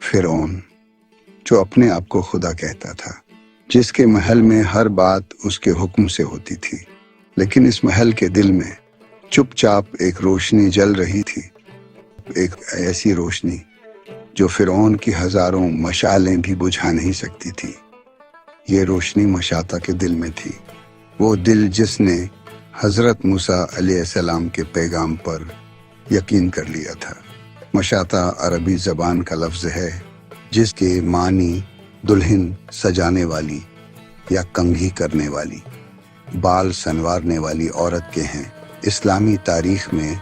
فرعون جو اپنے آپ کو خدا کہتا تھا، جس کے محل میں ہر بات اس کے حکم سے ہوتی تھی، لیکن اس محل کے دل میں چپ چاپ ایک روشنی جل رہی تھی، ایک ایسی روشنی جو فرعون کی ہزاروں مشعلیں بھی بجھا نہیں سکتی تھی۔ یہ روشنی مشاطہ کے دل میں تھی، وہ دل جس نے حضرت موسیٰ علیہ السلام کے پیغام پر یقین کر لیا تھا۔ مشاطہ عربی زبان کا لفظ ہے جس کے معنی دلہن سجانے والی یا کنگھی کرنے والی، بال سنوارنے والی عورت کے ہیں۔ اسلامی تاریخ میں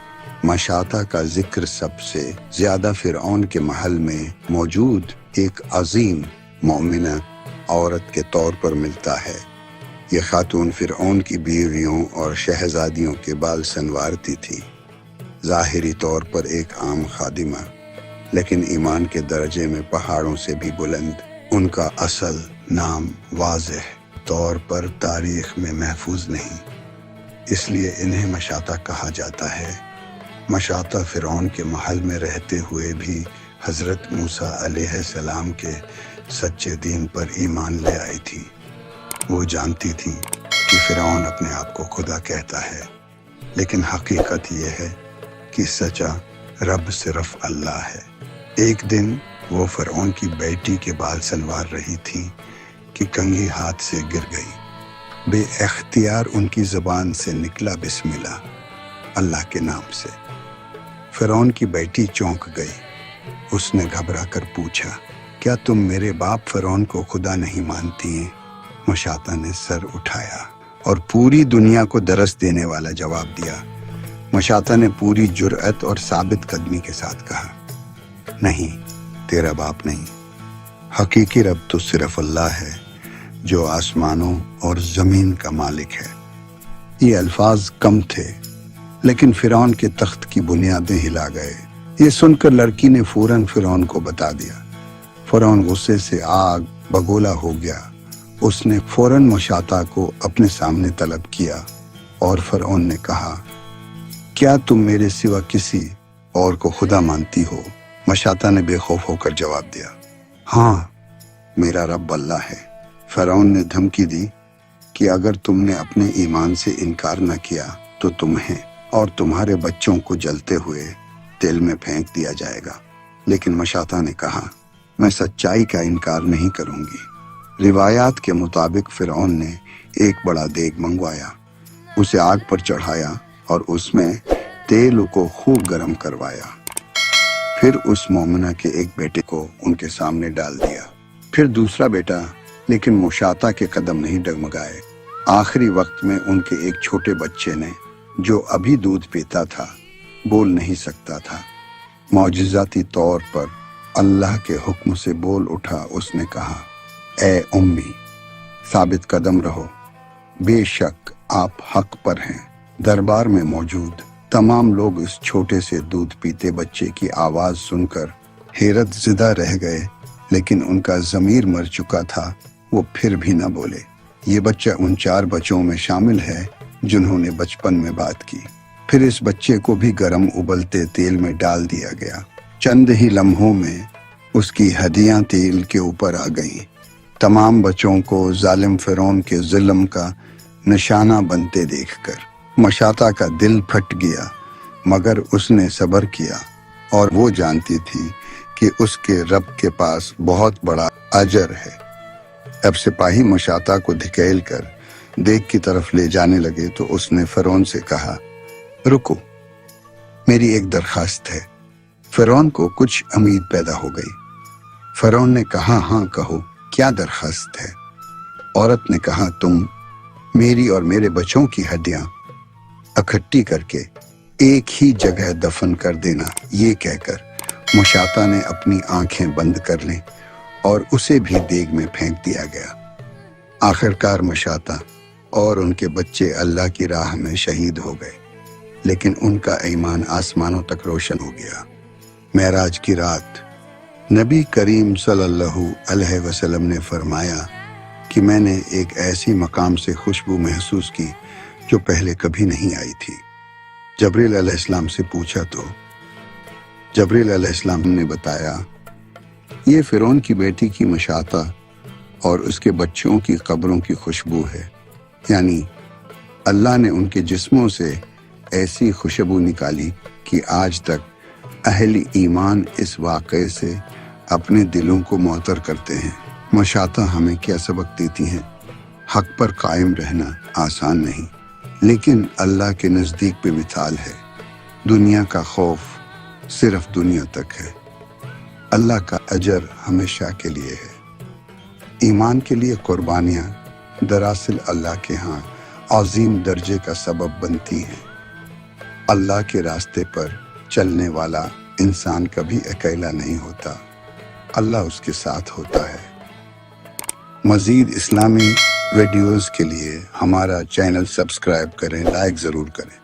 مشاطہ کا ذکر سب سے زیادہ فرعون کے محل میں موجود ایک عظیم مومنہ عورت کے طور پر ملتا ہے۔ یہ خاتون فرعون کی بیویوں اور شہزادیوں کے بال سنوارتی تھی، ظاہری طور پر ایک عام خادمہ، لیکن ایمان کے درجے میں پہاڑوں سے بھی بلند۔ ان کا اصل نام واضح طور پر تاریخ میں محفوظ نہیں، اس لیے انہیں مشاطہ کہا جاتا ہے۔ مشاطہ فرعون کے محل میں رہتے ہوئے بھی حضرت موسیٰ علیہ السلام کے سچے دین پر ایمان لے آئی تھی۔ وہ جانتی تھی کہ فرعون اپنے آپ کو خدا کہتا ہے، لیکن حقیقت یہ ہے کہ سچا رب صرف اللہ ہے۔ ایک دن وہ فرعون کی بیٹی کے بال سنوار رہی تھی کہ کنگھی ہاتھ سے گر گئی۔ بے اختیار ان کی زبان سے نکلا بسم اللہ، اللہ کے نام سے۔ فرعون کی بیٹی چونک گئی۔ اس نے گھبرا کر پوچھا، کیا تم میرے باپ فرعون کو خدا نہیں مانتی ہیں؟ مشاطہ نے سر اٹھایا اور پوری دنیا کو درس دینے والا جواب دیا۔ مشاطہ نے پوری جرأت اور ثابت قدمی کے ساتھ کہا، نہیں، تیرا باپ نہیں، حقیقی رب تو صرف اللہ ہے جو آسمانوں اور زمین کا مالک ہے۔ یہ الفاظ کم تھے، لیکن فرعون کے تخت کی بنیادیں ہلا گئے۔ یہ سن کر لڑکی نے فوراً فرعون کو بتا دیا۔ فرعون غصے سے آگ بگولا ہو گیا۔ اس نے فوراً مشاطہ کو اپنے سامنے طلب کیا اور فرعون نے کہا، کیا تم میرے سوا کسی اور کو خدا مانتی ہو؟ مشاطہ نے بے خوف ہو کر جواب دیا، ہاں، میرا رب اللہ ہے۔ فرعون نے دھمکی دی کہ اگر تم نے اپنے ایمان سے انکار نہ کیا تو تمہیں اور تمہارے بچوں کو جلتے ہوئے تیل میں پھینک دیا جائے گا۔ لیکن مشاطہ نے کہا، میں سچائی کا انکار نہیں کروں گی۔ روایات کے مطابق فرعون نے ایک بڑا دیگ منگوایا، اسے آگ پر چڑھایا اور اس میں تیل کو خوب گرم کروایا۔ پھر اس مومنہ کے ایک بیٹے کو ان کے سامنے ڈال دیا، پھر دوسرا بیٹا، لیکن مشاطہ کے قدم نہیں ڈگمگائے۔ آخری وقت میں ان کے ایک چھوٹے بچے نے، جو ابھی دودھ پیتا تھا، بول نہیں سکتا تھا، معجزاتی طور پر اللہ کے حکم سے بول اٹھا۔ اس نے کہا، اے امی، ثابت قدم رہو، بے شک آپ حق پر ہیں۔ دربار میں موجود تمام لوگ اس چھوٹے سے دودھ پیتے بچے کی آواز سن کر حیرت زدہ رہ گئے، لیکن ان کا ضمیر مر چکا تھا، وہ پھر بھی نہ بولے۔ یہ بچہ ان 4 بچوں میں شامل ہے جنہوں نے بچپن میں بات کی۔ پھر اس بچے کو بھی گرم ابلتے تیل میں ڈال دیا گیا۔ چند ہی لمحوں میں اس کی ہڈیاں تیل کے اوپر آ گئیں۔ تمام بچوں کو ظالم فرعون کے ظلم کا نشانہ بنتے دیکھ کر مشاطہ کا دل پھٹ گیا، مگر اس نے صبر کیا اور وہ جانتی تھی کہ اس کے رب کے پاس بہت بڑا اجر ہے۔ اب سپاہی مشاطہ کو دھکیل کر دیگ کی طرف لے جانے لگے تو اس نے فرعون سے کہا، رکو، میری ایک درخواست ہے۔ فرعون کو کچھ امید پیدا ہو گئی۔ فرعون نے کہا، ہاں کہو، کیا درخواست ہے؟ عورت نے کہا، تم میری اور میرے بچوں کی ہڈیاں اکٹھی کر کے ایک ہی جگہ دفن کر دینا۔ یہ کہہ کر مشاطہ نے اپنی آنکھیں بند کر لیں اور اسے بھی دیگ میں پھینک دیا گیا۔ آخرکار مشاطہ اور ان کے بچے اللہ کی راہ میں شہید ہو گئے، لیکن ان کا ایمان آسمانوں تک روشن ہو گیا۔ معراج کی رات نبی کریم صلی اللہ علیہ وسلم نے فرمایا کہ میں نے ایک ایسی مقام سے خوشبو محسوس کی جو پہلے کبھی نہیں آئی تھی۔ جبریل علیہ السلام سے پوچھا تو جبریل علیہ السلام نے بتایا یہ فرعون کی بیٹی کی مشاطہ اور اس کے بچوں کی قبروں کی خوشبو ہے، یعنی اللہ نے ان کے جسموں سے ایسی خوشبو نکالی کہ آج تک اہل ایمان اس واقعے سے اپنے دلوں کو معطر کرتے ہیں۔ مشاطہ ہمیں کیا سبق دیتی ہیں؟ حق پر قائم رہنا آسان نہیں، لیکن اللہ کے نزدیک بے مثال ہے۔ دنیا کا خوف صرف دنیا تک ہے، اللہ کا اجر ہمیشہ کے لیے ہے۔ ایمان کے لیے قربانیاں دراصل اللہ کے ہاں عظیم درجے کا سبب بنتی ہیں۔ اللہ کے راستے پر چلنے والا انسان کبھی اکیلا نہیں ہوتا، اللہ اس کے ساتھ ہوتا ہے۔ مزید اسلامی ویڈیوز کے لیے ہمارا چینل سبسکرائب کریں، لائک ضرور کریں۔